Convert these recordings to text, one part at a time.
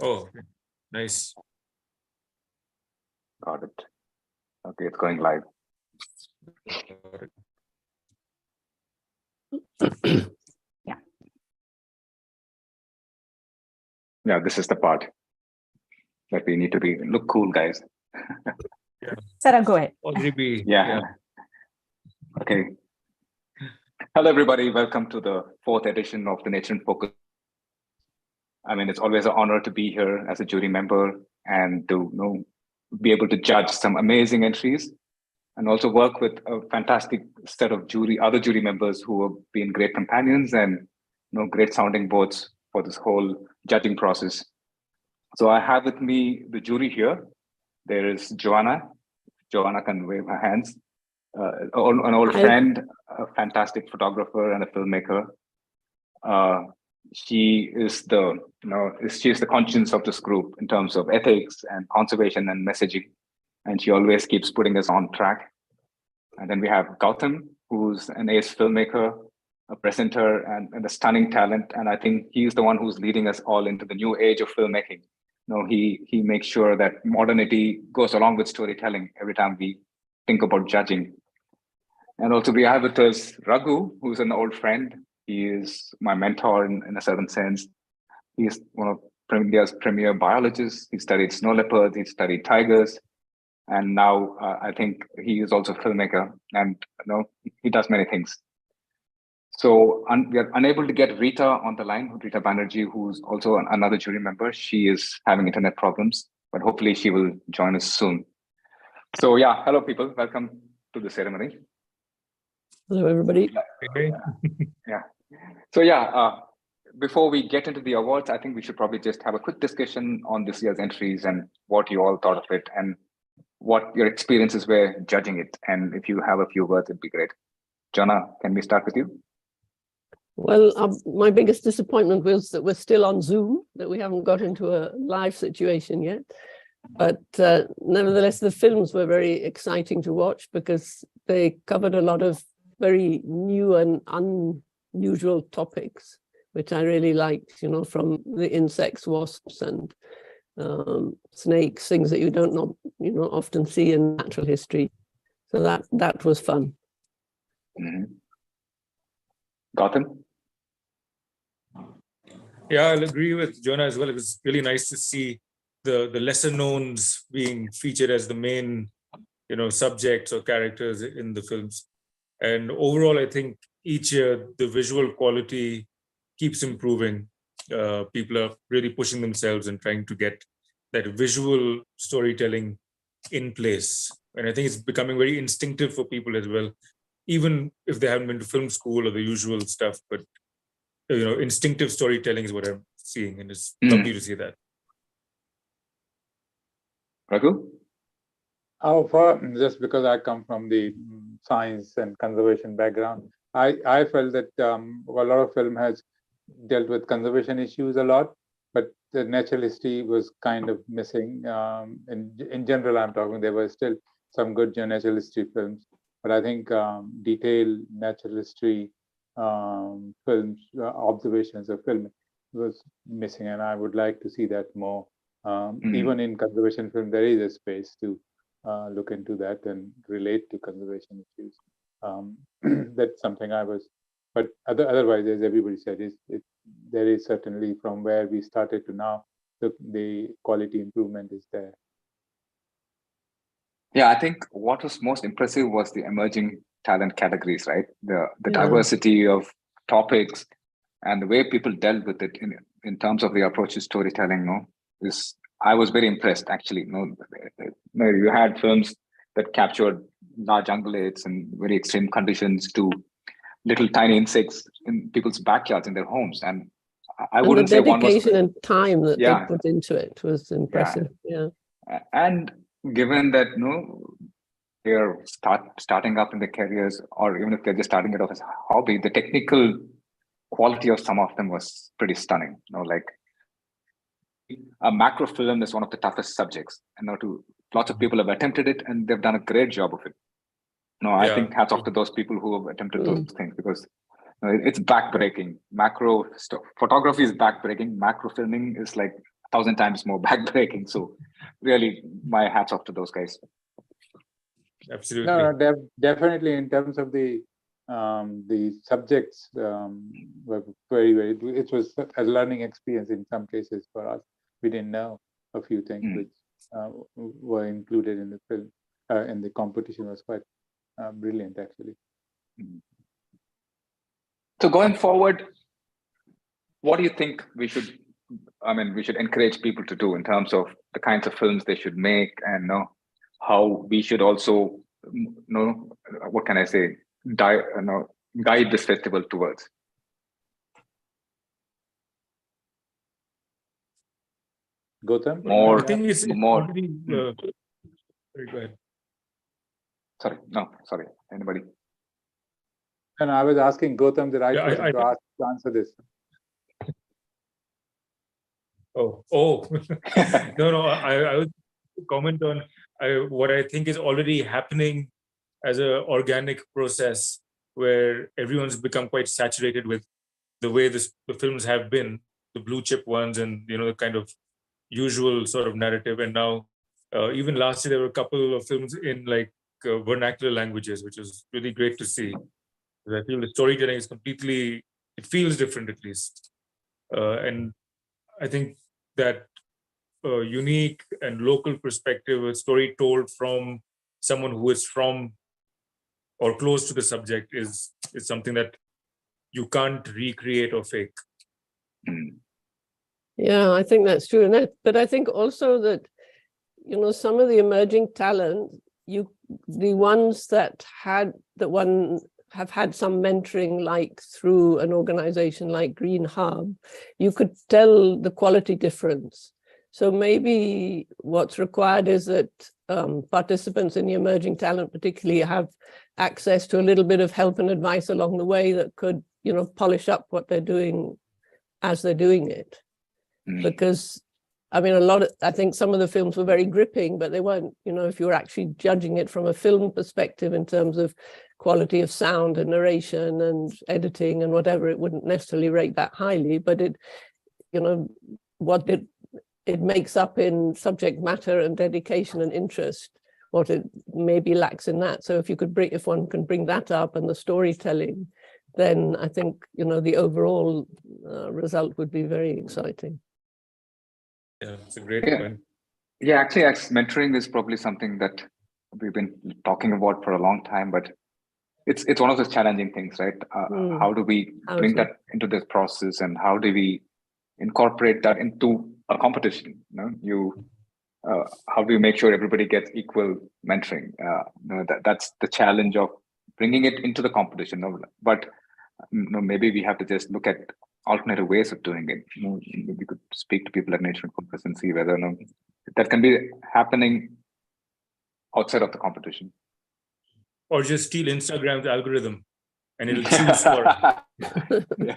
Oh, nice. Got it. Okay, it's going live. Yeah. Yeah, this is the part that we need to look cool, guys. Yeah. Sara, go ahead. Yeah. Okay. Hello, everybody. Welcome to the 4th edition of the Nature inFocus. I mean, it's always an honor to be here as a jury member and to be able to judge some amazing entries and also work with a fantastic set of other jury members who have been great companions and great sounding boards for this whole judging process. So I have with me the jury here. There is Joanna. Joanna can wave her hands. An old friend, a fantastic photographer and a filmmaker. She is the conscience of this group in terms of ethics and conservation and messaging, and she always keeps putting us on track. And then we have Gautam, who's an ace filmmaker, a presenter, and a stunning talent. And I think he's the one who's leading us all into the new age of filmmaking. He makes sure that modernity goes along with storytelling every time we think about judging. And also we have with us Raghu, who's an old friend. He is my mentor in a certain sense. He's one of India's premier biologists. He studied snow leopards, he studied tigers. And now I think he is also a filmmaker, and he does many things. So we are unable to get Rita on the line, Rita Banerjee, who's also another jury member. She is having internet problems, but hopefully she will join us soon. So yeah, hello people, welcome to the ceremony. Hello everybody. Yeah. So yeah, before we get into the awards, I think we should probably just have a quick discussion on this year's entries and what you all thought of it and what your experiences were judging it. And if you have a few words, it'd be great. Jonna, can we start with you? Well, my biggest disappointment was that we're still on Zoom, that we haven't got into a live situation yet. But nevertheless, the films were very exciting to watch because they covered a lot of very new and unusual topics, which I really liked, from the insects, wasps, and snakes, things that you don't often see in natural history. So that was fun. Mm-hmm. Gautam? Yeah, I'll agree with Jonah as well. It was really nice to see the lesser knowns being featured as the main, subjects or characters in the films. And overall, I think each year the visual quality keeps improving. People are really pushing themselves and trying to get that visual storytelling in place. And I think it's becoming very instinctive for people as well, even if they haven't been to film school or the usual stuff. But instinctive storytelling is what I'm seeing, and it's lovely to see that. Raghu? Just because I come from the science and conservation background, I felt that a lot of film has dealt with conservation issues a lot, but the natural history was kind of missing. In general, I'm talking, there were still some good natural history films, but I think detailed natural history films, observations of film was missing, and I would like to see that more. Even in conservation film, there is a space to look into that and relate to conservation issues. That's something but otherwise, as everybody said, there is certainly, from where we started to now, the quality improvement is there. Yeah, I think what was most impressive was the emerging talent categories, right? The diversity of topics and the way people dealt with it in terms of the approach to storytelling. I was very impressed, actually. You had films that captured large ungulates and very extreme conditions to little tiny insects in people's backyards in their homes, and I wouldn't say one was. The dedication and time that they put into it was impressive. Yeah. And given that they're starting up in their careers, or even if they're just starting it off as a hobby, the technical quality of some of them was pretty stunning. Like a macro film is one of the toughest subjects, and lots of people have attempted it, and they've done a great job of it. I think hats off to those people who have attempted those things, because it's backbreaking. Macro photography is backbreaking. Macro filming is like 1,000 times more backbreaking. So really, my hats off to those guys. Absolutely. No, definitely in terms of the subjects were very, it was a learning experience in some cases for us. We didn't know a few things which were included in the film, in the competition was quite brilliant actually. So going forward, what do you think we should encourage people to do in terms of the kinds of films they should make, and how we should also, what can I say, guide this festival towards? Gautam? I think it's more. already, sorry, go ahead. Sorry. Anybody? And I was asking Gautam the right Yeah, person to answer this. Oh, no. I would comment on what I think is already happening as an organic process, where everyone's become quite saturated with the way the films have been, the blue chip ones, and the kind of usual sort of narrative. And now, even last year, there were a couple of films in vernacular languages, which is really great to see. I feel the storytelling is it feels different at least. And I think that unique and local perspective, a story told from someone who is from or close to the subject is something that you can't recreate or fake. Yeah, I think that's true. But I think also that, some of the emerging talent, the ones that have had some mentoring, like through an organization like Green Hub, you could tell the quality difference. So maybe what's required is that participants in the emerging talent particularly have access to a little bit of help and advice along the way that could, polish up what they're doing as they're doing it. Because I think some of the films were very gripping, but they weren't, if you were actually judging it from a film perspective in terms of quality of sound and narration and editing and whatever, it wouldn't necessarily rate that highly, but what it makes up in subject matter and dedication and interest, what it maybe lacks in that. So if one can bring that up and the storytelling, then I think, the overall result would be very exciting. Yeah, it's a great point. Yeah, actually, mentoring is probably something that we've been talking about for a long time, but it's one of those challenging things, right? How do we bring that into this process, and how do we incorporate that into a competition? How do you make sure everybody gets equal mentoring? That's the challenge of bringing it into the competition. But maybe we have to just look at alternative ways of doing it. We could speak to people at Nature inFocus and see whether that can be happening outside of the competition. Or just steal Instagram's algorithm and it'll choose for yeah.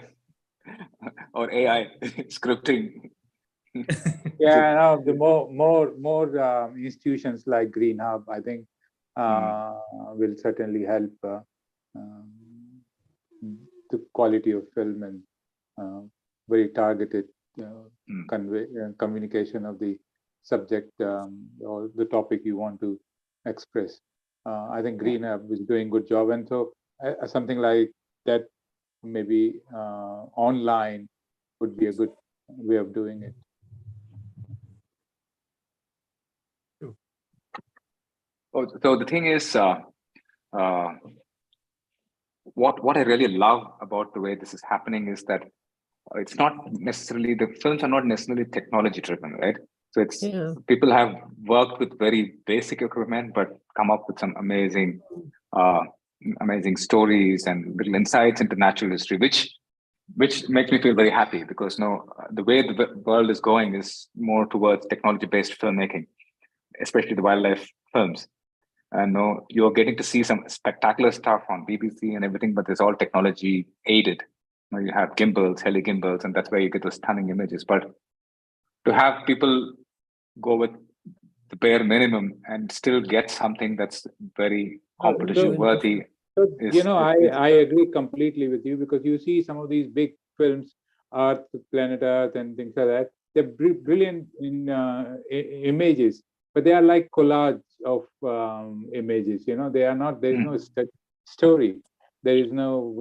Or AI scripting. The more institutions like Green Hub, I think, will certainly help the quality of film and very targeted communication of the subject or the topic you want to express. I think Green Hub is doing a good job, and so something like that, maybe online, would be a good way of doing it. So the thing is, what I really love about the way this is happening is that it's not necessarily, the films are not necessarily technology driven, right? So it's people have worked with very basic equipment, but come up with some amazing stories and little insights into natural history, which makes me feel very happy, because the way the world is going is more towards technology-based filmmaking, especially the wildlife films. And you're getting to see some spectacular stuff on BBC and everything, but it's all technology aided. You have gimbals, heli gimbals, and that's where you get those stunning images. But to have people go with the bare minimum and still get something that's very competition worthy. I agree completely with you, because you see some of these big films, Planet Earth and things like that, they're brilliant in images, but they are like collage of images. They are not. There is no story. There is no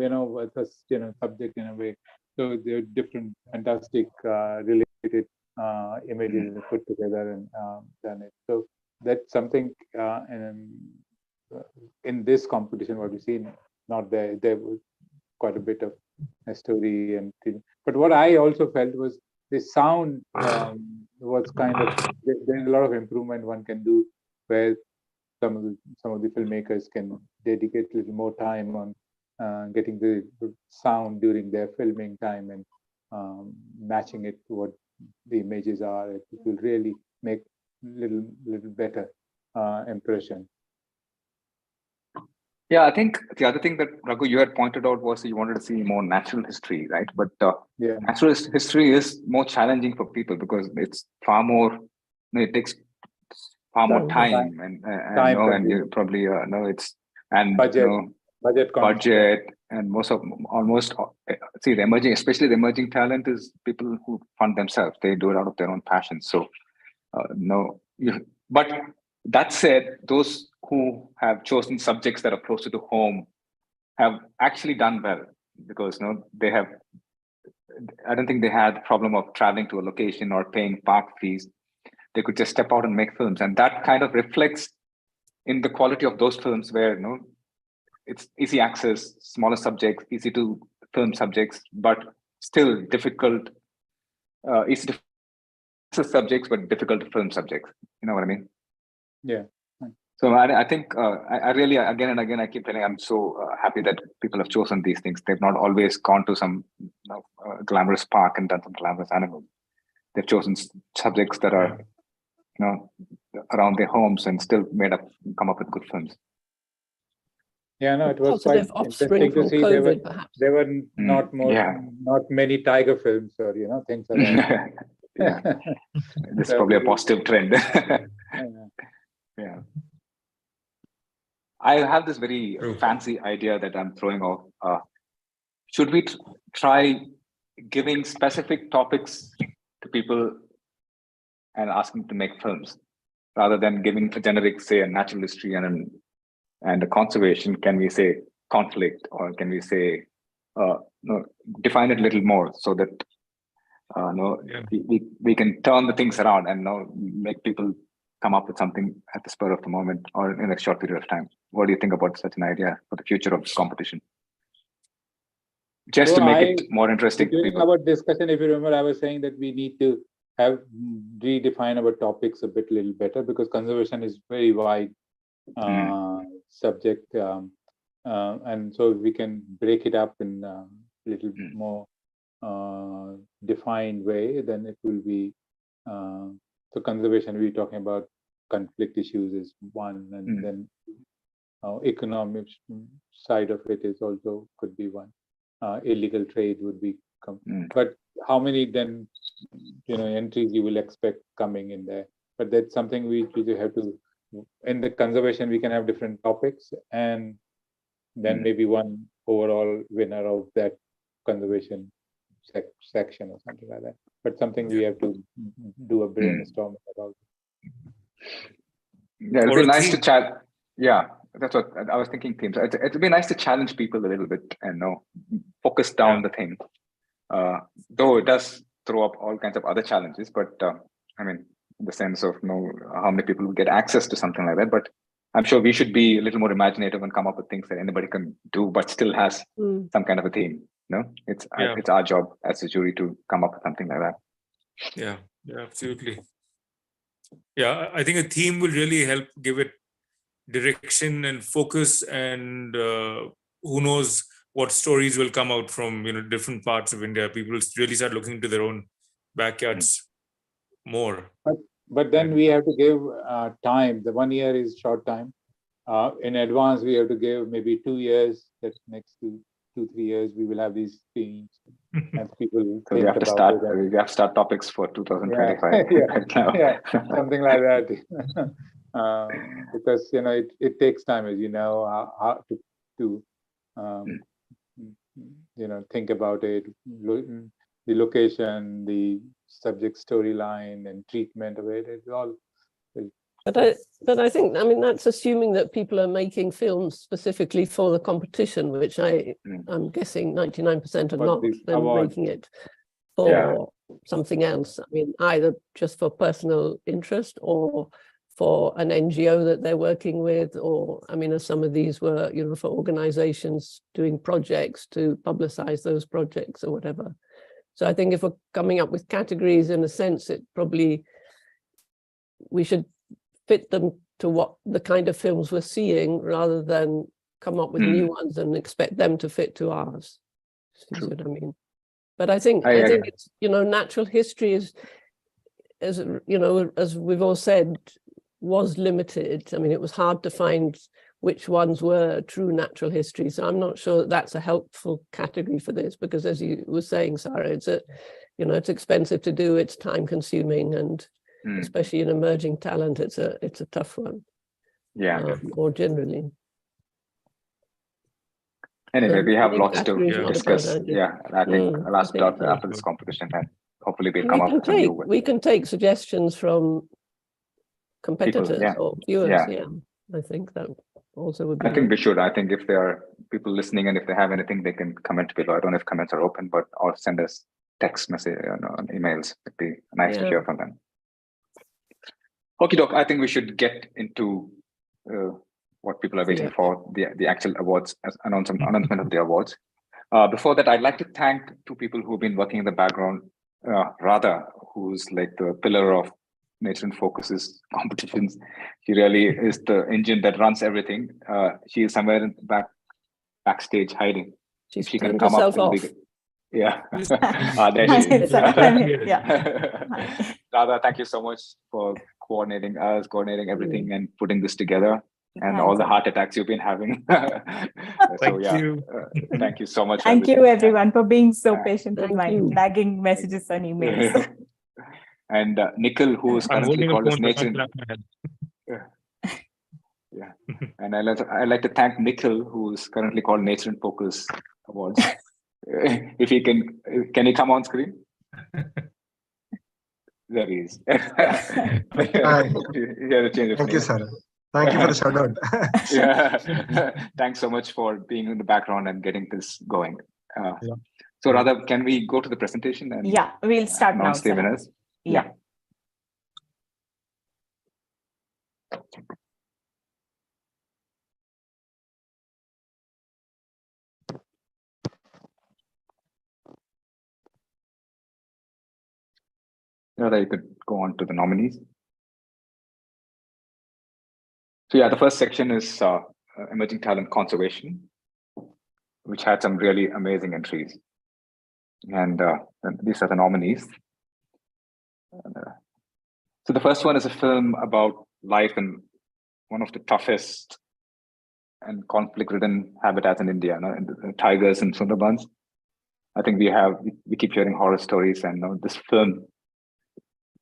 subject in a way. So they're different, fantastic, related images put together and done it. So that's something in this competition what we've seen. Not there. There was quite a bit of a story and thing. But what I also felt was the sound was kind of, there's a lot of improvement one can do, where some of the filmmakers can dedicate a little more time on getting the sound during their filming time and matching it to what the images are. It will really make little better impression. Yeah, I think the other thing that Raghu you had pointed out was you wanted to see more natural history, right? But Yeah. natural history is more challenging for people because it's far more. It takes far more time and you probably it's and budget and see the emerging, especially the emerging talent is people who fund themselves. They do it out of their own passion. So but that said, those who have chosen subjects that are closer to home have actually done well because they have. I don't think they had the problem of traveling to a location or paying park fees. They could just step out and make films, and that kind of reflects in the quality of those films where it's easy access, smaller subjects, easy to film subjects, but still difficult, easy to access subjects, but difficult to film subjects. You know what I mean? Yeah. So I think I really, again and again, I keep telling I'm so happy that people have chosen these things. They've not always gone to some glamorous park and done some glamorous animals. They've chosen subjects that are around their homes and still come up with good films. Yeah, no, it was Positive quite offspring interesting to from see. COVID, perhaps. There were not many tiger films or things like that. Yeah, this is probably a positive trend. Yeah. I have this very fancy idea that I'm throwing off. Should we try giving specific topics to people and asking to make films rather than giving a generic, say, a natural history and a conservation? Can we say conflict, or can we say define it a little more so that we can turn the things around and make people come up with something at the spur of the moment or in a short period of time? What do you think about such an idea for the future of competition? Just to make it more interesting. During our discussion, if you remember, I was saying that we need to redefine our topics a little better, because conservation is very wide subject, and so we can break it up in a little more defined way, then it will be so conservation. We're talking about conflict issues is one, and then economic side of it is also could be one. Illegal trade would be but how many then entries you will expect coming in there? But that's something we have to, in the conservation we can have different topics, and then maybe one overall winner of that conservation section or something like that. But something we have to do a brainstorm about. Yeah, it'll be nice to chat. Yeah, that's what I was thinking. Themes. It'll be nice to challenge people a little bit and focus down the thing. Though it does throw up all kinds of other challenges, but I mean, in the sense of how many people will get access to something like that. But I'm sure we should be a little more imaginative and come up with things that anybody can do, but still has some kind of a theme. It's our job as a jury to come up with something like that. Yeah, absolutely. Yeah, I think a theme will really help give it direction and focus, and who knows what stories will come out from different parts of India. People really start looking into their own backyards more. But then we have to give time. The 1 year is short time. In advance, we have to give maybe 2 years. That next 2-3 years, we will have these themes, and people. So we have to start topics for 2025. Something like that. Because it takes time, as how to think about it, the location, the subject storyline and treatment of it. It's all. But I think, I mean, that's assuming that people are making films specifically for the competition, which I'm guessing 99% are not. They're making it for something else. I mean, either just for personal interest or for an NGO that they're working with, or, I mean, as some of these were, you know, for organizations doing projects to publicize those projects or whatever. So I think if we're coming up with categories, in a sense, it probably, we should fit them to what the kind of films we're seeing, rather than come up with new ones and expect them to fit to ours. See what I mean? But I think it's, you know, natural history is, as you know, as we've all said, was limited. I mean, it was hard to find which ones were true natural history. So I'm not sure that that's a helpful category for this, because as you were saying, Sara, it's you know, it's expensive to do, it's time consuming, and especially in emerging talent, it's a tough one. Yeah. More generally. Anyway, we have lots to categories discuss. Yeah, I think I'll ask Dr. after this competition, and hopefully we'll come up with a new one. We can take suggestions from competitors or viewers. Yeah, I think that also would be. I think we should. I think if there are people listening and if they have anything, they can comment below. I don't know if comments are open, but or send us text message on emails. It'd be nice to hear from them. Okay, Doc, I think we should get into what people are waiting for, the actual awards, as announcement of the awards. Before that, I'd like to thank two people who've been working in the background. Radha, who's like the pillar of Nature inFocus's competitions. She really is the engine that runs everything. She is somewhere in the backstage hiding. She can come up and be, there she is. Radha, thank you so much for coordinating everything and putting this together, and all the heart attacks you've been having. Thank you. Thank you so much. Thank you everyone for being so patient with my nagging messages on emails. And Nikhil, who is currently called as Nature. And I like to thank Nikhil, who is currently called Nature inFocus Awards. If he can he come on screen? There he is. Thank you, Sara. Thank you for the shout out. Thanks so much for being in the background and getting this going. So Radha, can we go to the presentation? And we'll start now. The winners. Yeah. Radha, you could go on to the nominees. So the first section is emerging talent conservation, which had some really amazing entries. And these are the nominees. So the first one is a film about life in one of the toughest and conflict-ridden habitats in India, in the tigers and Sundarbans. I think we keep hearing horror stories, and this film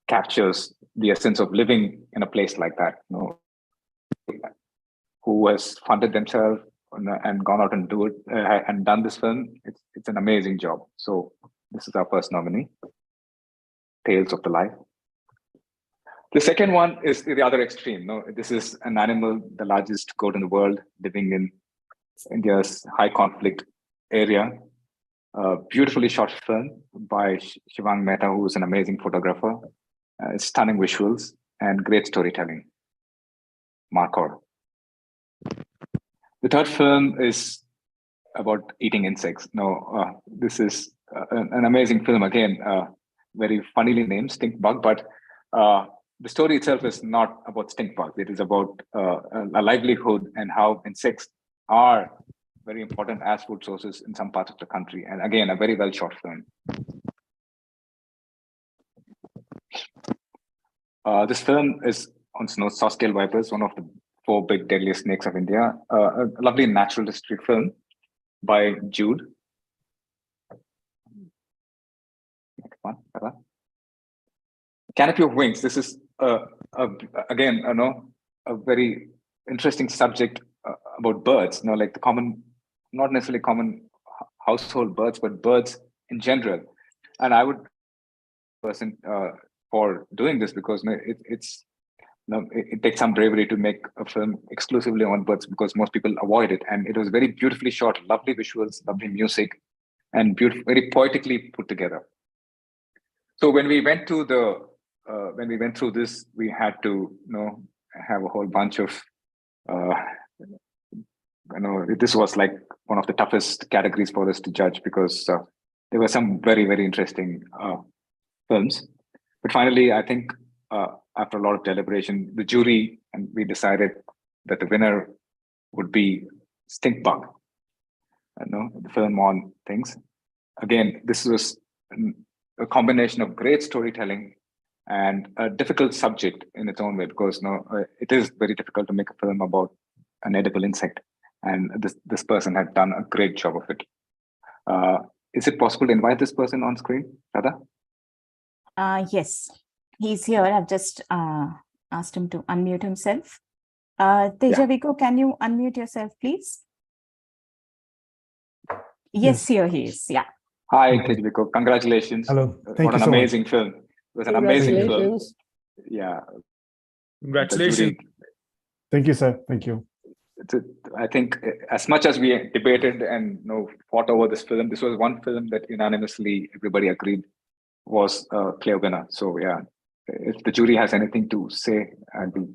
captures the essence of living in a place like that. Who has funded themselves and gone out and done this film. It's an amazing job. So this is our first nominee, Tales of the Life. The second one is the other extreme. This is an animal, the largest goat in the world, living in India's high conflict area. Beautifully shot film by Shivang Mehta, who is an amazing photographer. Stunning visuals and great storytelling. Markor. The third film is about eating insects. This is an amazing film, again, very funnily named, Stink Bug, but the story itself is not about stink bugs. It is about a livelihood and how insects are very important as food sources in some parts of the country. And again, a very well shot film. This film is on saw scale vipers, one of the 4 big deadliest snakes of India. A lovely naturalistic film by Jude. Next one. Canopy of Wings. This is again, a very interesting subject about birds. Like the common, not necessarily common household birds, but birds in general. And I would person for doing this, because it takes some bravery to make a film exclusively on birds, because most people avoid it. And it was very beautifully shot, lovely visuals, lovely music, and very poetically put together. So when we went through this, we had to have a whole bunch of this was like one of the toughest categories for us to judge, because there were some very, very interesting films. But finally, I think after a lot of deliberation, the jury and we decided that the winner would be Stink Bug, the film on things. Again, this was a combination of great storytelling and a difficult subject in its own way, because it is very difficult to make a film about an edible insect, and this person had done a great job of it. Is it possible to invite this person on screen, Radha? Yes, he's here. I've just asked him to unmute himself. Tejaviko, can you unmute yourself, please? Yes, here he is. Yeah. Hi, Tejaviko. Congratulations. Hello. Thank what you an so amazing much. film. It was an amazing film. Congratulations. Yeah. Congratulations. Thank you, sir. Thank you. I think as much as we debated and fought over this film, this was one film that unanimously everybody agreed was a clear winner. So yeah, if the jury has anything to say, I'd be.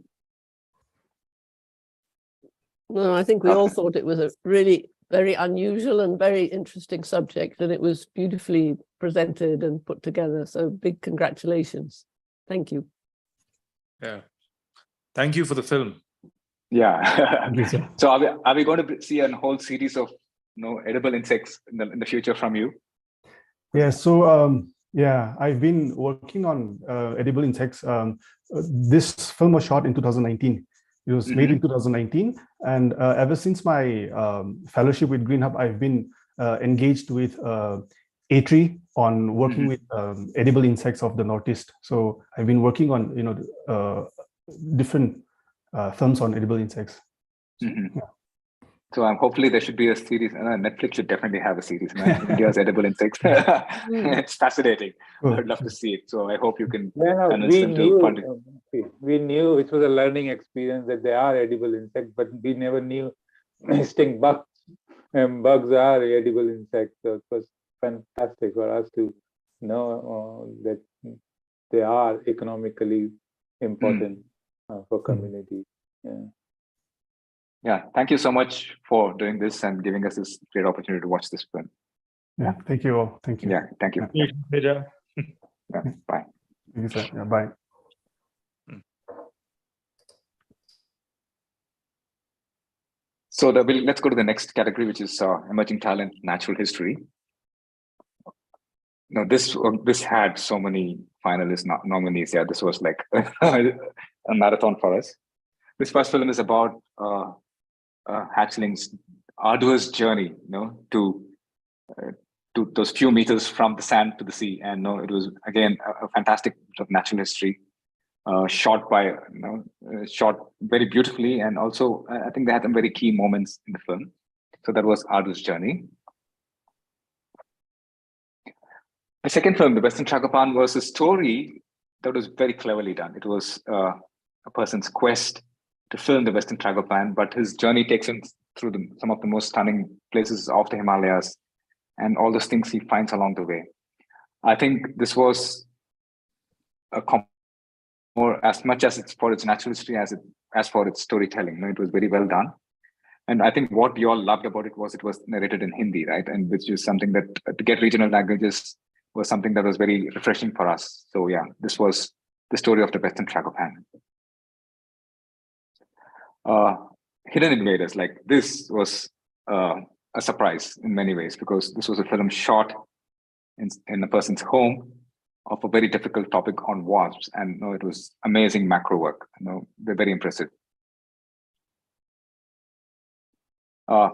No, I think we all thought it was a really very unusual and very interesting subject, and it was beautifully presented and put together. So big congratulations. Thank you. Yeah. Thank you for the film. Yeah. Thank you, sir. So are we going to see a whole series of edible insects in the future from you? Yeah. So yeah, I've been working on edible insects. This film was shot in 2019. It was made in 2019, and ever since my fellowship with Green Hub, I've been engaged with A-Tree on working with edible insects of the Northeast. So I've been working on different films on edible insects. So, yeah. So hopefully there should be a series. Netflix should definitely have a series. India's edible insects. It's fascinating. Cool. I'd love to see it. So I hope you can we knew it was a learning experience that they are edible insects, but we never knew stink bugs. Bugs are edible insects. So it was fantastic for us to know that they are economically important for communities. Yeah, thank you so much for doing this and giving us this great opportunity to watch this film. Yeah, thank you all. Thank you. Yeah, thank you. Yeah. Yeah, bye. Thank you, sir. Yeah, bye. So let's go to the next category, which is emerging talent, natural history. Now, this had so many finalists, nominees. Yeah, this was like a marathon for us. This first film is about hatchling's arduous journey, to those few meters from the sand to the sea. And it was again a fantastic bit of natural history, shot very beautifully, and also I think they had some very key moments in the film. So that was arduous journey. The second film, The Western Tragopan, was a story that was very cleverly done. It was a person's quest to film the Western Tragopan, but his journey takes him through some of the most stunning places of the Himalayas and all those things he finds along the way. I think this was more as much as it's for its natural history as for its storytelling. It was very well done. And I think what you all loved about it was narrated in Hindi, right? And which is something that to get regional languages was something that was very refreshing for us. So yeah, this was the story of the Western Tragopan. Hidden Invaders, like this was a surprise in many ways, because this was a film shot in a person's home of a very difficult topic on wasps, and it was amazing macro work. They're very impressive.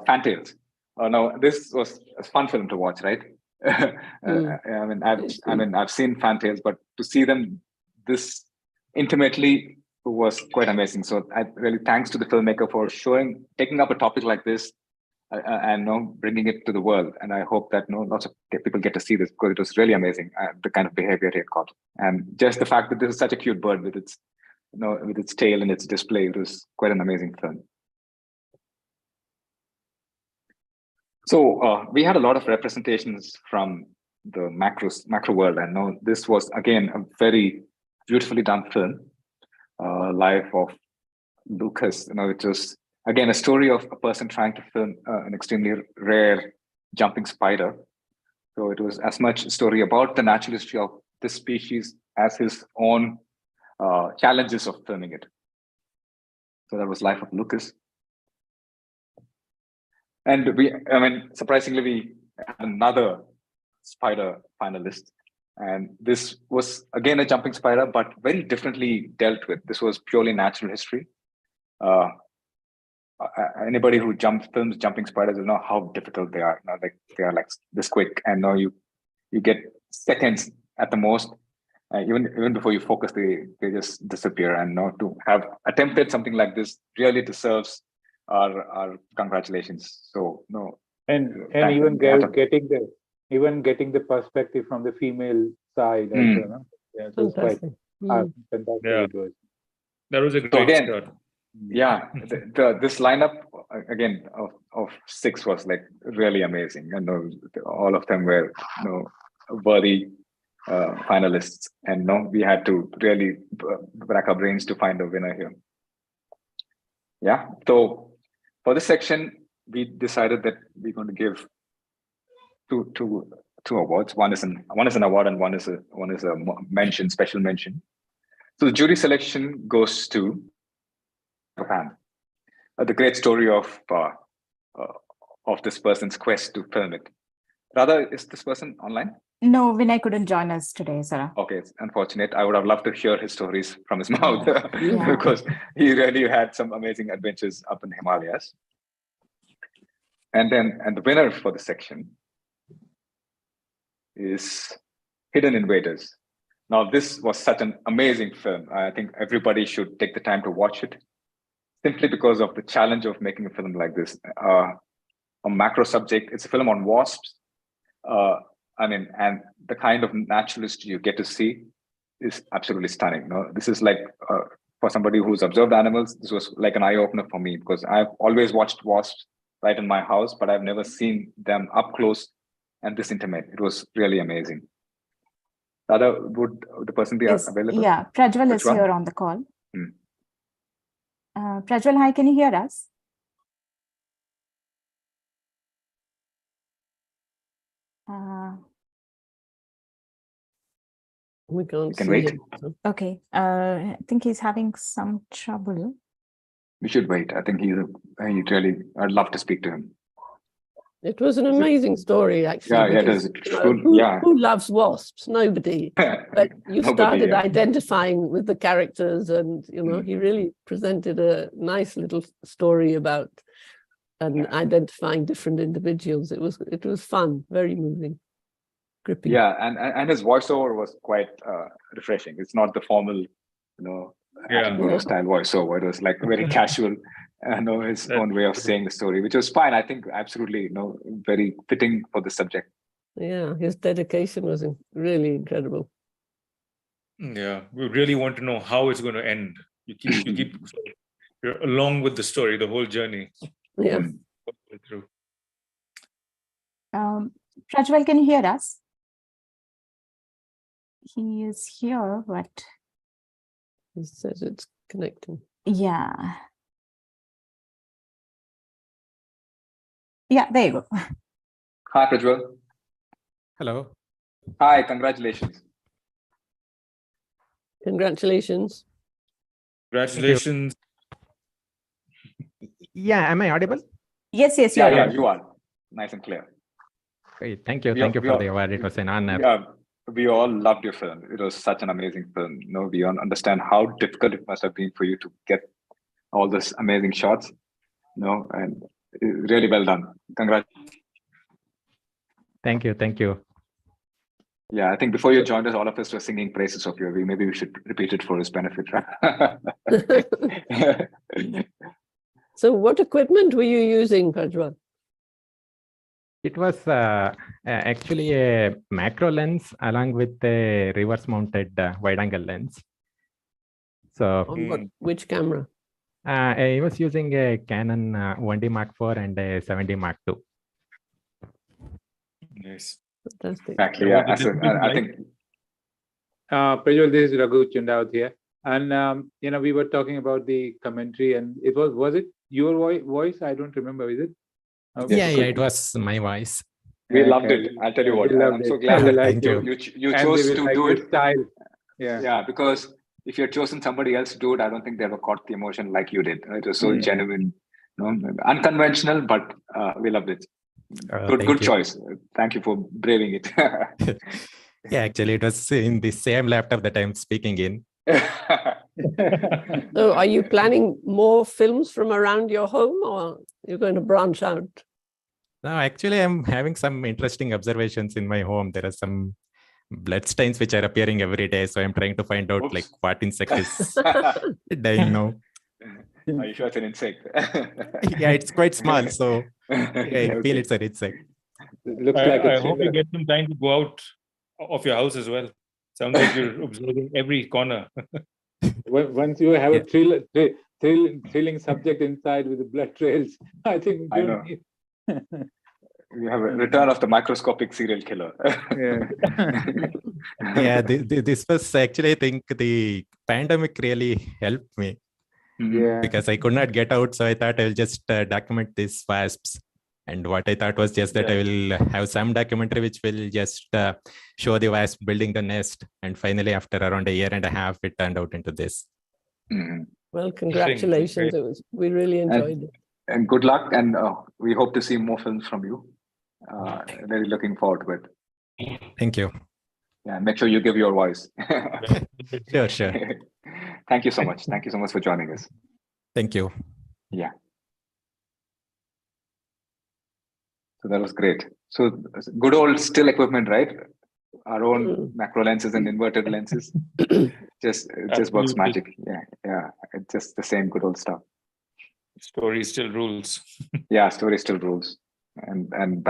Fantails. Now this was a fun film to watch, right? I've seen Fantails, but to see them this intimately was quite amazing. So I really thanks to the filmmaker for taking up a topic like this and bringing it to the world. And I hope that lots of people get to see this, because it was really amazing, the kind of behavior he had got, and just the fact that this is such a cute bird with its with its tail and its display. It was quite an amazing film. So we had a lot of representations from the macro world, and this was again a very beautifully done film, Life of Lucas. It was again a story of a person trying to film an extremely rare jumping spider. So it was as much a story about the natural history of this species as his own challenges of filming it. So that was Life of Lucas. And surprisingly, we had another spider finalist. And this was again a jumping spider, but very differently dealt with. This was purely natural history. Anybody who films jumping spiders will know how difficult they are. They are like this quick, and now you get seconds at the most. Even before you focus, they just disappear. And now to have attempted something like this really deserves our congratulations. So and even getting the perspective from the female side. Also, yeah, it was quite fantastic. Yeah. It was. That was a great shot. Yeah, this lineup again of 6 was like really amazing, and all of them were worthy finalists, and we had to really rack our brains to find a winner here. Yeah, so for this section, we decided that we're going to give two awards. One is an award, and one is a mention, special mention. So the jury selection goes to Japan. The great story of this person's quest to film it. Radha, is this person online? No, Vinay couldn't join us today, Sara. Okay, it's unfortunate. I would have loved to hear his stories from his mouth, Yeah. because he really had some amazing adventures up in the Himalayas. And the winner for the section is Hidden Invaders. Now, this was such an amazing film. I think everybody should take the time to watch it, simply because of the challenge of making a film like this. A macro subject, it's a film on wasps. And the kind of naturalist you get to see is absolutely stunning. This is like, for somebody who's observed animals, this was like an eye-opener for me, because I've always watched wasps right in my house, but I've never seen them up close and this intimate. It was really amazing. Radha, would the person be available? Yeah, Prajwal is here on the call. Prajwal, hi, can you hear us? We can't can see wait. him, so. Okay, I think he's having some trouble. We should wait. I think I'd love to speak to him. It was an amazing story, actually. Yeah, it is. Who loves wasps? Nobody. But you started identifying with the characters, and he really presented a nice little story about identifying different individuals. It was fun, very moving, gripping. Yeah, and his voiceover was quite refreshing. It's not the formal, style voiceover. It was like very casual. His own way of saying the story, which was fine. I think absolutely, very fitting for the subject. Yeah, his dedication was really incredible. Yeah, we really want to know how it's going to end. You keep you're along with the story, the whole journey. Yeah. Through. Prajwal, can you hear us? He is here, but He says it's connecting. yeah. Yeah, there you go. Hi, Prajwal. Hello. Hi, congratulations. Congratulations. Congratulations. Yeah, am I audible? Yes, you're Yeah, right. you are. Nice and clear. Great. Thank you. Thank you for the award. It was an honor. Yeah, we all loved your film. It was such an amazing film. We understand how difficult it must have been for you to get all these amazing shots. And really well done. Congrats. Thank you. Thank you. Yeah, I think before you joined us, all of us were singing praises of you. Maybe we should repeat it for his benefit. So what equipment were you using, Prajwal? It was actually a macro lens along with a reverse mounted wide angle lens. So On which camera? I was using a Canon 1D Mark IV and a 7D Mark II. Nice. Fantastic. Exactly. Yeah. I think. Prajwal, this is Raghu Chundaut here. And, we were talking about the commentary, and was it your voice? I don't remember, is it? Okay. Yeah, it was my voice. We loved it. I'll tell you what. We loved I'm so it. glad We that liked you And chose we to liked do the it. style. Yeah. Yeah, because if you had chosen somebody else to do it, I don't think they ever caught the emotion like you did. It was so genuine, unconventional, but we loved it. Good choice. Thank you for braving it. Yeah, actually, it was in the same laptop that I'm speaking in. So are you planning more films from around your home, or you're going to branch out? No, actually, I'm having some interesting observations in my home. There are some bloodstains which are appearing every day. So I'm trying to find out like what insect is dying now. Are you sure it's an insect? Yeah, it's quite small. So I feel it's an insect. It looks like I it's hope you get some time to go out of your house as well. Sounds like you're observing every corner. Once you have a thrilling subject inside with the blood trails, I think we don't need. We have a return of the microscopic serial killer. Yeah, this was actually, I think the pandemic really helped me. Yeah. Because I could not get out. So I thought I will just document these wasps. And what I thought was just that I will have some documentary which will just show the wasp building the nest. And finally, after around 1.5 years, it turned out into this. Well, congratulations. We really enjoyed it. And good luck. And we hope to see more films from you. Very looking forward to it. Thank you. Yeah, make sure you give your voice. Sure. Thank you so much. Thank you so much for joining us. Thank you. Yeah. So that was great. So good old still equipment, right? Our own macro lenses and inverted lenses. Just works magic. Yeah. It's just the same good old stuff. Story still rules. Yeah, story still rules. And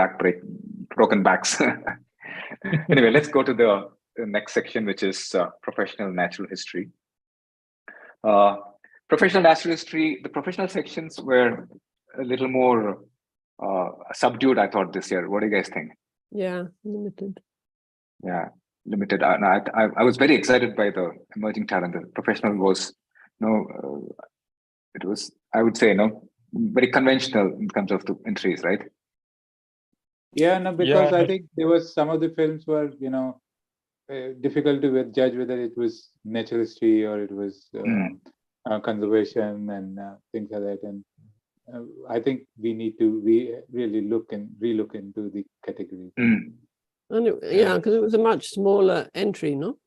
broken backs. Anyway, let's go to the next section, which is professional natural history. Professional natural history, the professional sections were a little more subdued, I thought, this year. What do you guys think? Yeah, limited. Yeah, limited. I was very excited by the emerging talent. The professional was, it was, I would say, very conventional in terms of the entries, right? Yeah, no, because I think there was some of the films were, difficult to judge whether it was natural history or it was conservation and things like that. And I think we need to really relook into the category. Yeah, because it was a much smaller entry, no?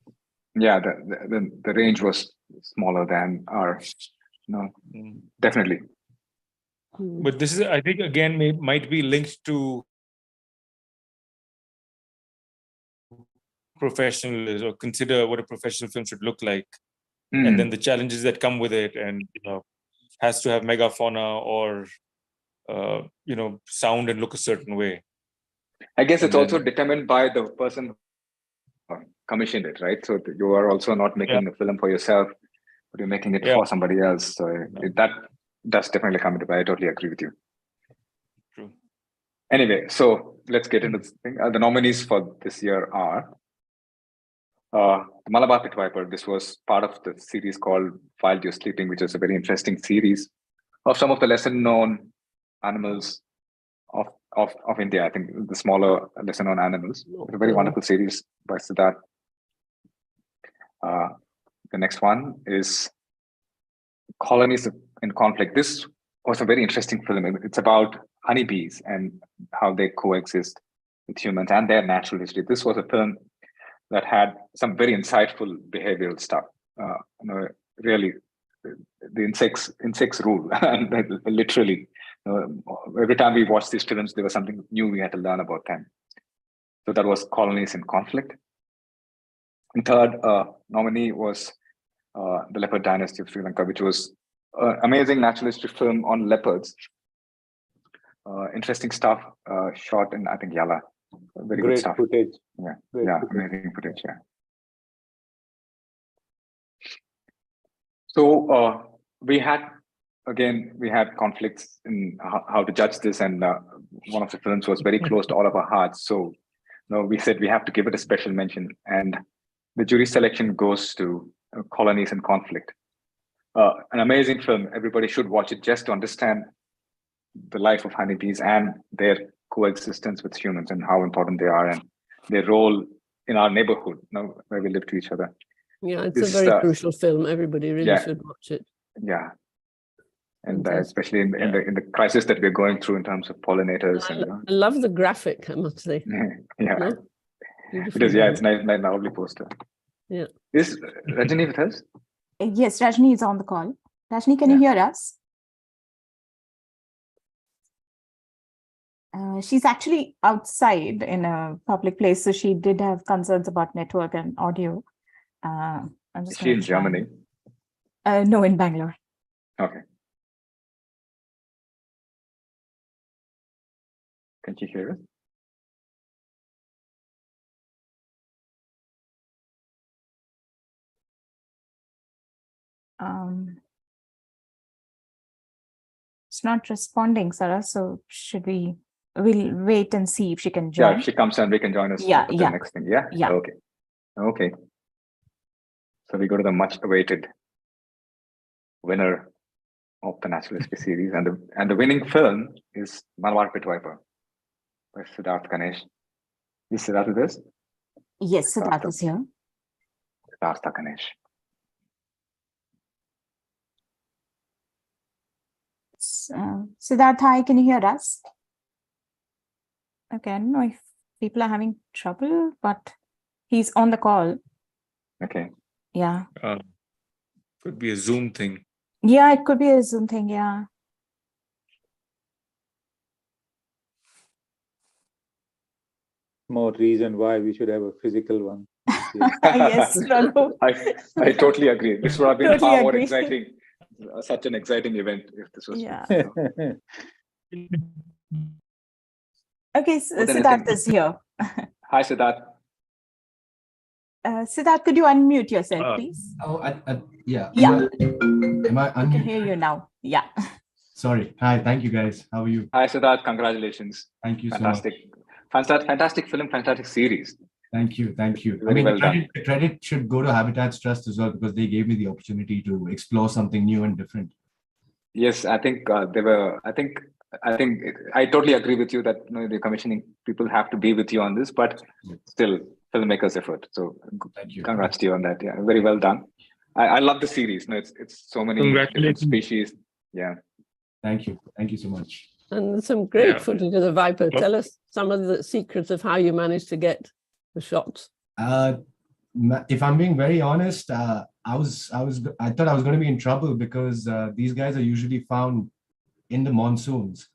Yeah, the range was smaller than our, definitely. But this is, I think, again, might be linked to professional, or consider what a professional film should look like, and then the challenges that come with it, and has to have megafauna or sound and look a certain way. I guess it's also determined by the person who commissioned it, right? So you are also not making a film for yourself, but you're making it for somebody else. So that does definitely come into play. I totally agree with you. True. Anyway, so let's get into this thing. The nominees for this year are the Malabar Pit Viper. This was part of the series called While You're Sleeping, which is a very interesting series of some of the lesser known animals of India. I think the smaller, lesser known animals. It's a very wonderful series by Siddharth. The next one is Colonies in Conflict. This was a very interesting film. It's about honeybees and how they coexist with humans and their natural history. This was a film that had some very insightful behavioral stuff. Really, the insects rule, and literally. Every time we watched these films, there was something new we had to learn about them. So that was Colonies in Conflict. And third nominee was The Leopard Dynasty of Sri Lanka, which was an amazing natural history film on leopards. interesting stuff shot in, I think, Yala. Very good Great stuff. footage. Yeah, Great yeah, footage. amazing footage. Yeah. So we had conflicts in how to judge this, and one of the films was very close to all of our hearts. So we said we have to give it a special mention, and the jury selection goes to Colonies in Conflict. An amazing film. Everybody should watch it just to understand the life of honeybees and their coexistence with humans and how important they are and their role in our neighborhood, where we live to each other. Yeah, it's a very crucial film. Everybody really should watch it. Yeah, and especially in the crisis that we're going through in terms of pollinators. I love the graphic, I must say. Yeah, No? it is. Yeah, it's nice, lovely poster. Yeah. Is Rajani with us? Yes, Rajni is on the call. Rajni, can you hear us? She's actually outside in a public place, so she did have concerns about network and audio. I'm just Is she in Germany? No, in Bangalore. Okay. Can you hear us? It's not responding, Sara. So we'll wait and see if she can join. Yeah, if she comes and we can join us. Yeah, for the next thing. Yeah. Yeah. Okay. So we go to the much-awaited winner of the Natural History series, and the winning film is Malabar Pit Viper by Siddharth Ganesh. Is Siddharth with us? Yes, Siddharth is here. Siddharth Ganesh. Siddharth, hi, can you hear us? Okay, I don't know if people are having trouble, but he's on the call. Okay. Yeah. Could be a Zoom thing. Yeah, it could be a Zoom thing, yeah. More reason why we should have a physical one. Yes, Raghu. I totally agree. This would have been Totally far more agree. exciting. Such an exciting event if this was. Yeah. You know. Okay, Siddharth is here. Hi, Siddharth. Siddharth, could you unmute yourself, please? Oh, yeah. Yeah. Am I I can unmuted? hear you now. Yeah. Sorry. Hi. Thank you, guys. How are you? Hi, Siddharth. Congratulations. Thank you Fantastic. so much. Fantastic film, fantastic series. Thank you. Thank you. Very well done. Credit should go to Habitats Trust as well, because they gave me the opportunity to explore something new and different. Yes, I think they were. I think I totally agree with you that the commissioning people have to be with you on this, but still, filmmakers' effort. So, Thank you. congrats to you on that. Yeah, very well done. I love the series. It's so many different Congratulations. species. Yeah. Thank you. Thank you so much. And there's some great Yeah. footage of the Viper. Well- Tell us some of the secrets of how you managed to get the shots. If I'm being very honest, I thought I was going to be in trouble because these guys are usually found in the monsoons,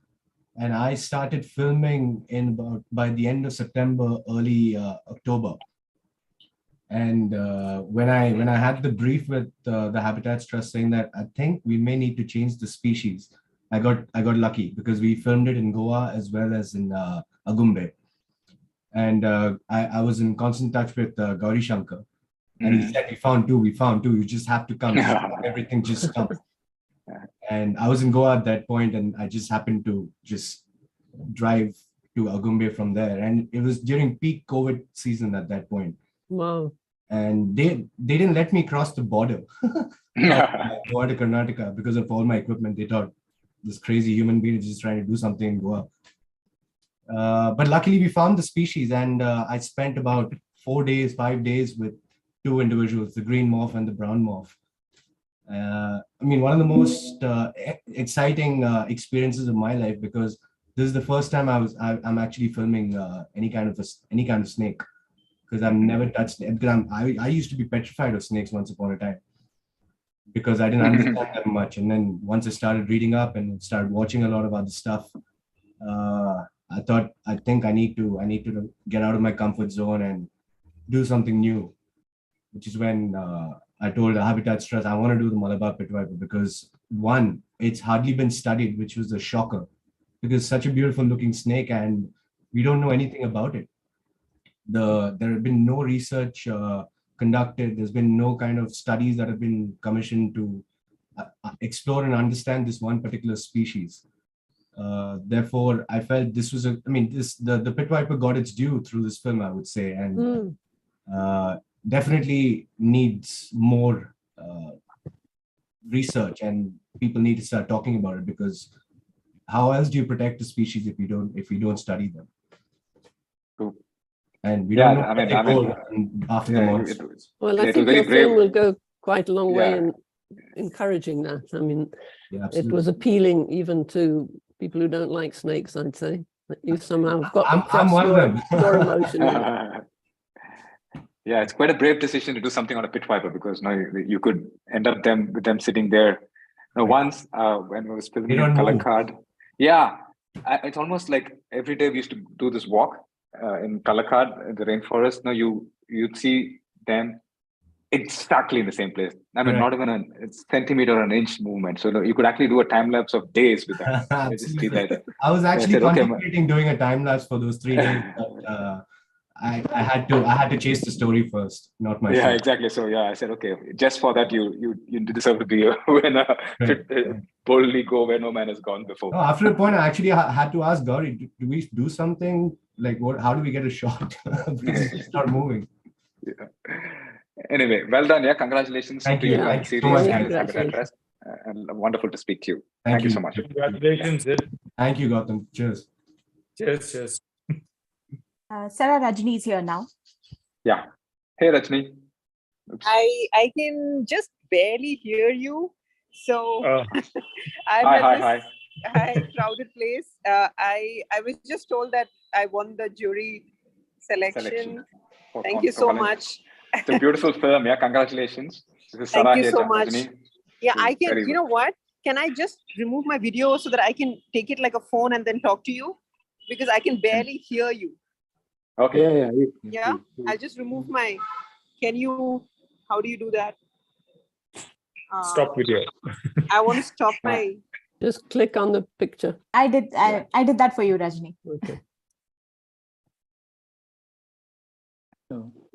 and I started filming by the end of September, early October. And when I had the brief with the Habitats Trust saying that I think we may need to change the species, I got lucky because we filmed it in Goa as well as in Agumbe. And I was in constant touch with Gauri Shankar. And he said, we found two, you just have to come. Everything just comes. And I was in Goa at that point, and I just happened to just drive to Agumbe from there. And it was during peak COVID season at that point. Wow. And they didn't let me cross the border. Goa to Karnataka because of all my equipment. They thought this crazy human being is just trying to do something in Goa. But luckily we found the species, and I spent about 5 days with two individuals, the green morph and the brown morph. I mean, one of the most exciting experiences of my life, because this is the first time I'm actually filming any kind of snake, because I've never touched it. Because I used to be petrified of snakes once upon a time because I didn't understand that much. And then once I started reading up and started watching a lot of other stuff, I think I need to get out of my comfort zone and do something new, which is when I told Habitats Trust I want to do the Malabar Pit Viper because one, it's hardly been studied, which was a shocker, because such a beautiful looking snake and we don't know anything about it. There have been no research conducted. There's been no kind of studies that have been commissioned to explore and understand this one particular species. Therefore, I felt this was the pit viper got its due through this film, I would say, and definitely needs more research, and people need to start talking about it, because how else do you protect a species if you don't study them? True. And we don't know I where they go after the monsoons. Well, I it think was your very film brave. will go quite a long way Yeah. in encouraging that. I mean, Yeah, it was appealing even to people who don't like snakes, I'd say. That you somehow have got I'm one of them. your emotion in it. Yeah, it's quite a brave decision to do something on a pit viper, because you could end up with them sitting there. Once when we was filming in Calakkad, it's almost like every day we used to do this walk in Calakkad, in the rainforest. You'd see them exactly in the same place. I mean, not even a centimeter or an inch movement. So you could actually do a time lapse of days with them. I was actually contemplating doing a time lapse for those 3 days, but I had to chase the story first, not my shot. Exactly. So I said, okay, just for that you deserve to be a winner. Boldly go where no man has gone before. No, after a point, I actually had to ask Gauri, do we do something like what? How do we get a shot? Because it's just not moving. Yeah. Anyway, well done. Yeah, congratulations Thank to you. you and Thank the you series so much. and Habitat. And wonderful to speak to you. Thank you so much. Congratulations. Thank you, Gautam. Cheers. Cheers. Sara, Rajni is here now. Yeah. Hey, Rajni. Oops. I can just barely hear you. So I'm Hi. Hi, crowded place. I was just told that I won the jury selection. Thank you so much. It's a beautiful film. Yeah, congratulations. This is Thank Sara you here, so much. Rajni. Yeah, I can. You know what? Can I just remove my video so that I can take it like a phone and then talk to you? Because I can barely hear you. Okay. Yeah. I'll just remove my. How do you do that? Stop video. I want to stop my. Just click on the picture. I did that for you, Rajni. Okay.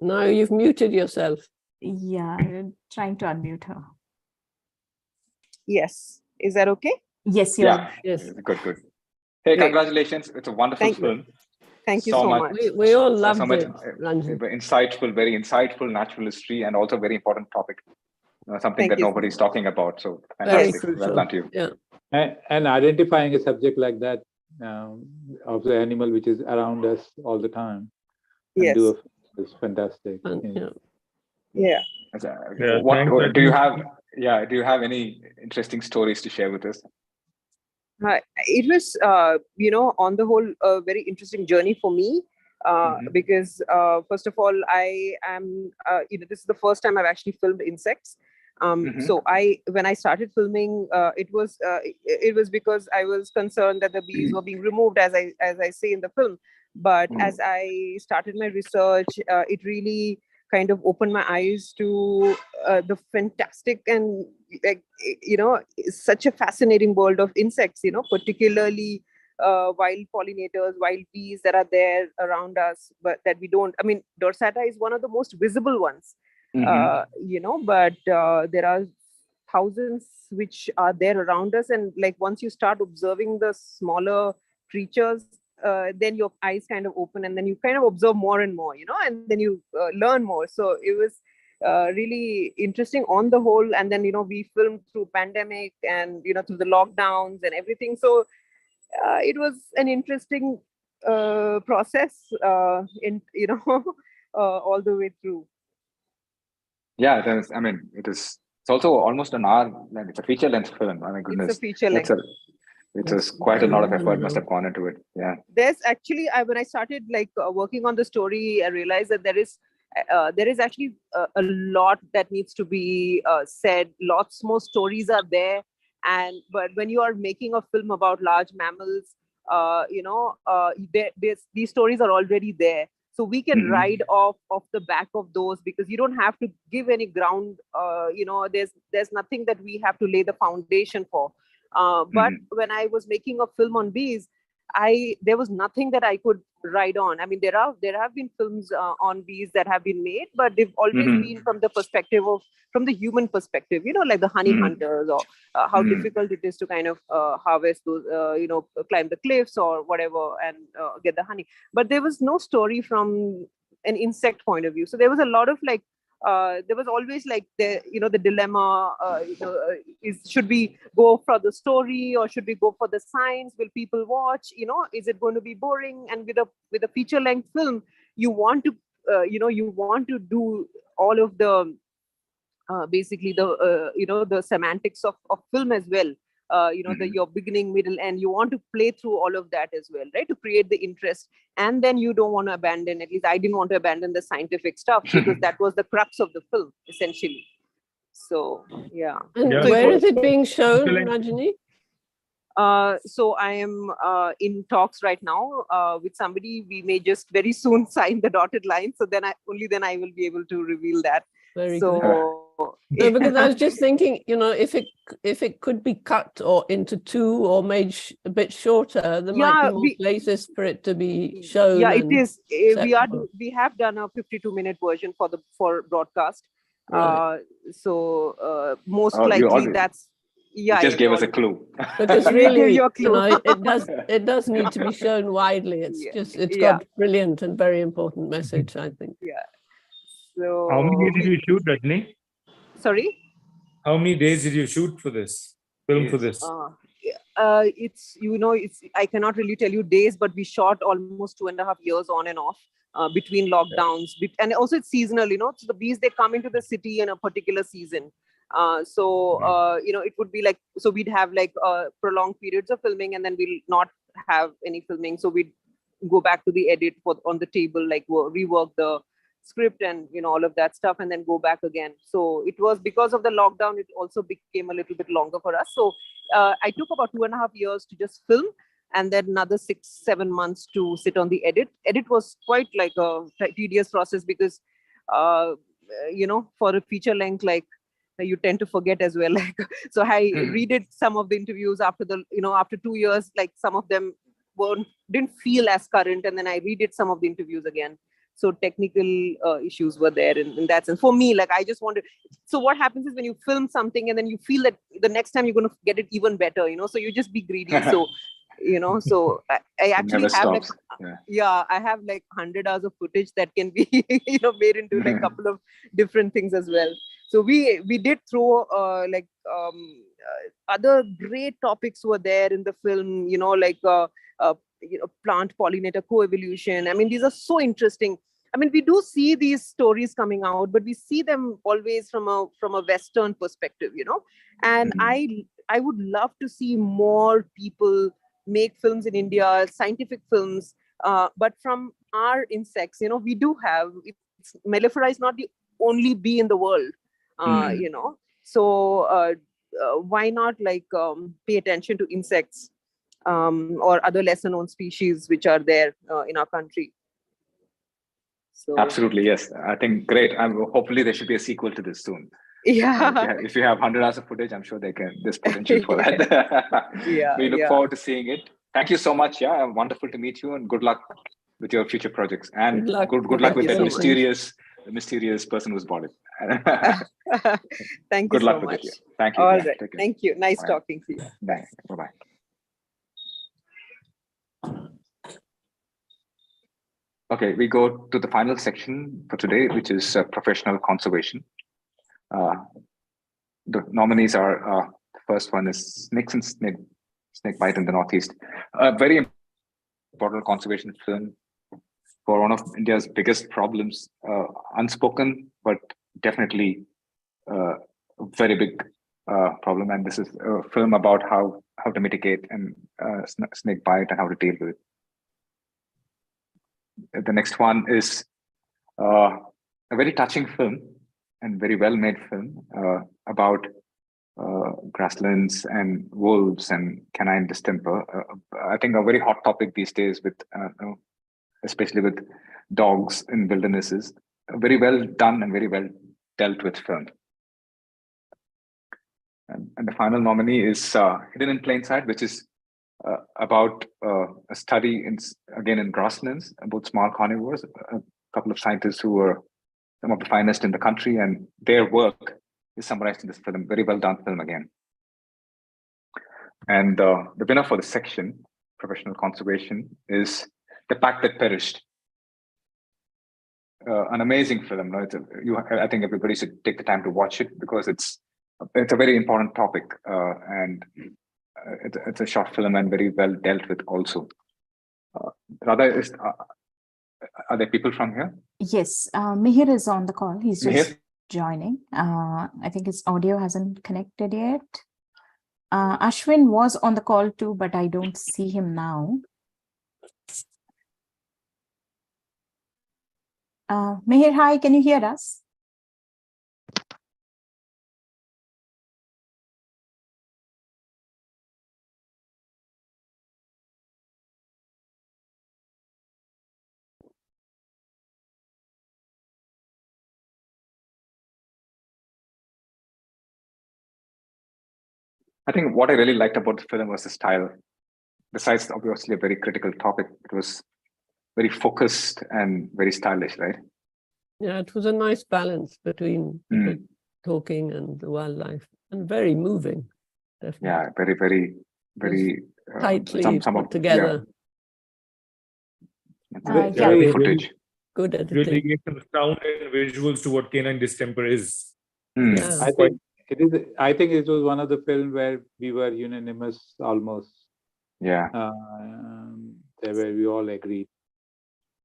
Now you've muted yourself. Yeah, I'm trying to unmute her. Yes. Is that okay? Yes, Yes. Good. Hey, congratulations. It's a wonderful film. Thank you so much. We all loved it, Ranjan. Very insightful natural history, and also very important topic. Something that nobody's talking about. So fantastic. Well done to you. Yeah. And identifying a subject like that of the animal which is around us all the time. Yes. It's fantastic. Yeah. What do you have? Yeah. Do you have any interesting stories to share with us? It was, on the whole, a very interesting journey for me because, first of all, I am, this is the first time I've actually filmed insects. So when I started filming, it was because I was concerned that the bees were being removed, as I say in the film. But as I started my research, it really kind of opened my eyes to the fantastic and such a fascinating world of insects, particularly wild pollinators, wild bees that are there around us, but that we don't. I mean, dorsata is one of the most visible ones, but there are thousands which are there around us. And like once you start observing the smaller creatures, then your eyes kind of open and then you kind of observe more and more, and then you learn more. So it was really interesting on the whole. And then, we filmed through pandemic and, through the lockdowns and everything. So it was an interesting process all the way through. Yeah, it's also almost an hour. It's a feature length film. Oh my goodness. It's a feature length. It's quite a lot of effort must have gone into it. Yeah. There's actually, when I started working on the story, I realized that there is actually a lot that needs to be said. Lots more stories are there, but when you are making a film about large mammals, these stories are already there. So we can ride off the back of those because you don't have to give any ground. There's nothing that we have to lay the foundation for. But when I was making a film on bees, there was nothing that I could ride on. I mean, there have been films on bees that have been made, but they've always been from the human perspective, like the honey hunters, or how difficult it is to kind of harvest those, climb the cliffs or whatever and get the honey. But there was no story from an insect point of view. So there was a lot of like, there was always like the dilemma, should we go for the story or should we go for the science? Will people watch? Is it going to be boring? And with a feature length film, you want to do all of the basically the semantics of film as well. Your beginning, middle, end. You want to play through all of that as well, right? To create the interest, and then you don't want to abandon. At least I didn't want to abandon the scientific stuff because that was the crux of the film, essentially. So yeah. And Yeah. where is it being shown, Rajini? So I am in talks right now with somebody. We may just very soon sign the dotted line. So then I will be able to reveal that. Very so good. No, because I was just thinking, if it could be cut or into two or made a bit shorter, there might be more places for it to be shown. Yeah, it is. We have done a 52-minute version for broadcast. Right. Most likely that's. Yeah, you just gave us a clue. Because really, it does need to be shown widely. It's got brilliant and very important message, I think. Yeah. So how many days did you shoot, Rajni? Sorry? How many days did you shoot for this film? For this? It's I cannot really tell you days, but we shot almost 2.5 years on and off between lockdowns, and also it's seasonal. So the bees, they come into the city in a particular season. It would be like, so we'd have like prolonged periods of filming, and then we'll not have any filming. So we'd go back to the edit on the table, like rework the script and all of that stuff, and then go back again. So it was because of the lockdown, it also became a little bit longer for us. So I took about 2.5 years to just film, and then another 6-7 months to sit on the edit. Edit was quite like a tedious process because for a feature length, like you tend to forget as well. Like, so I redid some of the interviews after after 2 years, like some of them didn't feel as current, and then I redid some of the interviews again. So technical issues were there in that sense. For me, like I just wanted. So what happens is when you film something and then you feel that the next time you're going to get it even better, so you just be greedy. So, so I actually have like, I have like 100 hours of footage that can be, made into like a couple of different things as well. So we did throw other great topics were there in the film, plant pollinator co-evolution. I mean, these are so interesting. I mean, we do see these stories coming out, but we see them always from a Western perspective, and I would love to see more people make films in India, scientific films, but from our insects. We do have, Mellifera is not the only bee in the world, so why not pay attention to insects or other lesser known species which are there in our country. So, absolutely, yes. I think great. Hopefully there should be a sequel to this soon. Yeah. If you have 100 hours of footage, I'm sure there's potential for that. We look forward to seeing it. Thank you so much. Yeah, wonderful to meet you, and good luck with your future projects. And good luck with that mysterious person who's bought it. Thank you good luck so with much. It. Thank you. All yeah, right. Thank you. Nice talking to you. Thanks. Bye-bye. Okay, we go to the final section for today, which is professional conservation. The nominees are, the first one is snakes and snake bite in the Northeast. A very important conservation film for one of India's biggest problems, unspoken, but definitely a very big problem. And this is a film about how to mitigate and snake bite and how to deal with it. The next one is a very touching film and very well-made film about grasslands and wolves and canine distemper. I think a very hot topic these days, with especially with dogs in wildernesses. A very well done and very well dealt with film. And the final nominee is Hidden in Plain Sight, which is about a study again in grasslands about small carnivores, a couple of scientists who were some of the finest in the country, and their work is summarized in this film. Very well done film again. And the winner for the section, professional conservation, is The Pack That Perished. An amazing film. No? I think everybody should take the time to watch it because it's a very important topic, and it's a short film and very well dealt with also. Radha, are there people from here? Yes, Mihir is on the call. He's just Mihir? joining. I think his audio hasn't connected yet. Ashwin was on the call too, but I don't see him now. Mihir, hi, can you hear us? I think what I really liked about the film was the style. Besides, obviously, a very critical topic, it was very focused and very stylish, right? Yeah, it was a nice balance between people talking and the wildlife, and very moving. Definitely. Yeah, very tightly put together. Yeah. Yeah. Footage. Good Really editing. gave some sound and visuals to what Canine Distemper is. Yeah. I think it was one of the films where we were unanimous almost. Yeah. Where we all agreed.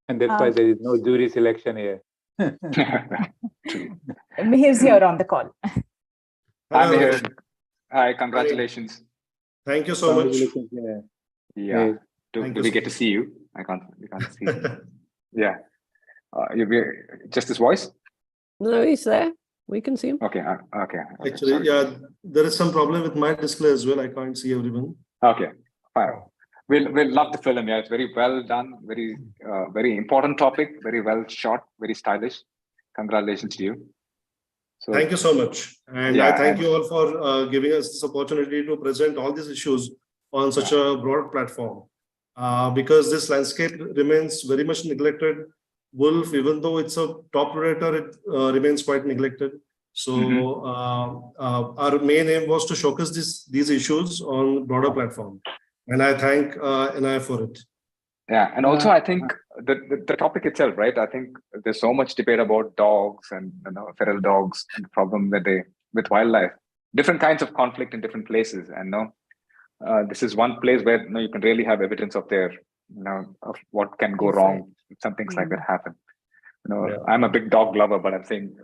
And that's why there is no jury selection here. Mihir's here on the call. I'm here. Hi, congratulations. Thank you so much. Yeah. Do we get to see you? We can't see you. Yeah. Just his voice? No, he's there. We can see him. Okay. Actually, sorry. yeah, there is some problem with my display as well. I can't see everyone. Okay, fine. We'll love the film. Yeah, it's very well done. Very important topic. Very well shot. Very stylish. Congratulations to you. So, thank you so much, and yeah, I thank you all for giving us this opportunity to present all these issues on such a broad platform. Because this landscape remains very much neglected. Wolf, even though it's a top predator, it remains quite neglected. So our main aim was to showcase these issues on broader platform, and I thank NI for it. Yeah, and also I think the topic itself, right? I think there's so much debate about dogs and feral dogs and the problem with wildlife, different kinds of conflict in different places, and this is one place where you can really have evidence of of what can go wrong if some things like that happen. I'm a big dog lover, but I'm saying,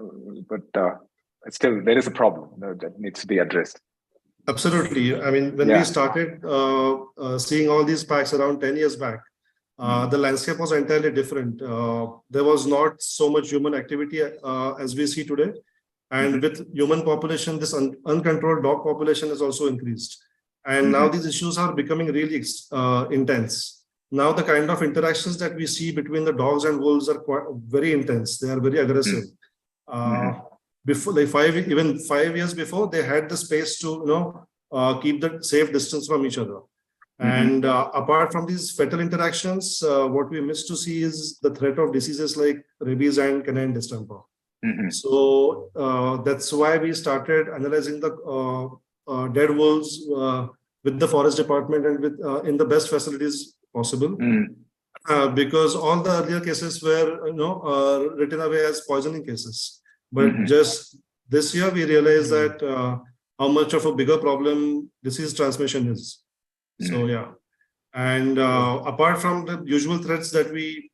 still there is a problem that needs to be addressed. Absolutely. I mean, when we started seeing all these packs around 10 years back, the landscape was entirely different. There was not so much human activity as we see today. And with human population, this uncontrolled dog population has also increased. And now these issues are becoming really intense. Now the kind of interactions that we see between the dogs and wolves are very intense. They are very aggressive. Before, even 5 years before, they had the space to keep the safe distance from each other. And apart from these fatal interactions, what we miss to see is the threat of diseases like rabies and canine distemper. So that's why we started analyzing the dead wolves with the forest department and with in the best facilities possible. Because all the earlier cases were written away as poisoning cases. But just this year, we realized that how much of a bigger problem disease transmission is. So yeah, and apart from the usual threats that we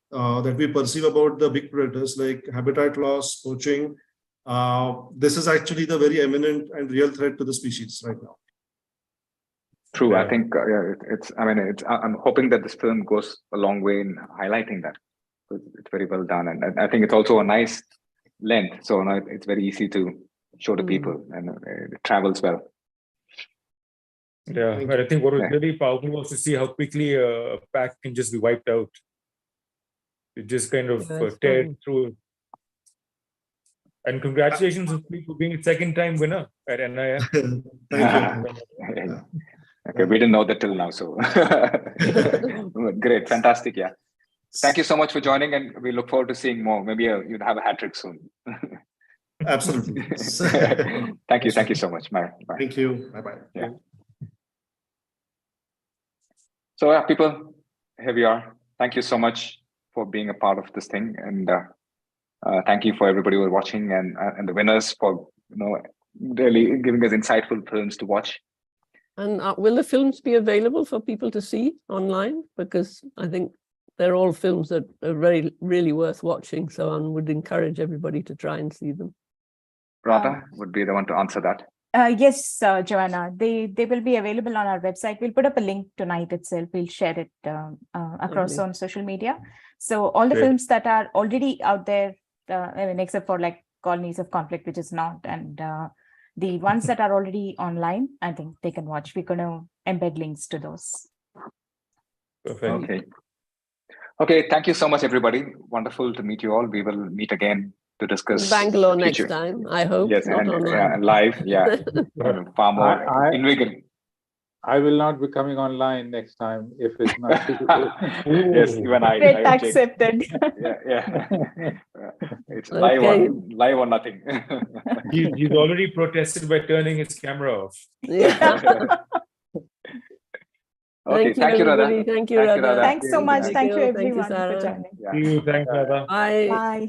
perceive about the big predators like habitat loss, poaching, this is actually the very eminent and real threat to the species right now. True. I think I'm hoping that this film goes a long way in highlighting that. It's very well done, and I think it's also a nice length, so it's very easy to show to people, and it travels well. Yeah, but I think what was really powerful was to see how quickly a pack can just be wiped out. It just kind of tears through. And congratulations for being a second-time winner at NIF. Thank you. Okay, we didn't know that till now. So great, fantastic. Yeah. Thank you so much for joining, and we look forward to seeing more. Maybe you'll have a hat trick soon. Absolutely. Thank you. Thank you so much. Bye. Bye. Thank you. Bye-bye. Yeah. So people, here we are. Thank you so much for being a part of this thing, and thank you for everybody who are watching, and the winners for really giving us insightful films to watch. And will the films be available for people to see online? Because I think they're all films that are really worth watching. So I would encourage everybody to try and see them. Radha would be the one to answer that. Yes, Joanna, they will be available on our website. We'll put up a link tonight itself. We'll share it across on social media. So all the films that are already out there, I mean, except for like Colonies of Conflict, which is not, and the ones that are already online, I think they can watch. We're going to embed links to those. Perfect. Okay. Thank you so much, everybody. Wonderful to meet you all. We will meet again to discuss Bangalore next time, I hope. Yes, and live. Yeah, far more invigorating. I will not be coming online next time if it's not physical. Yes, even I. Accepted. Yeah. It's live or nothing. He's already protested by turning his camera off. Yeah. Okay, thank you, Radha. Thank you, Radha. Thanks so much. Thank you, Thank you, everyone, Sara. for joining. Yeah. See you. Thanks, Radha. Bye. Bye.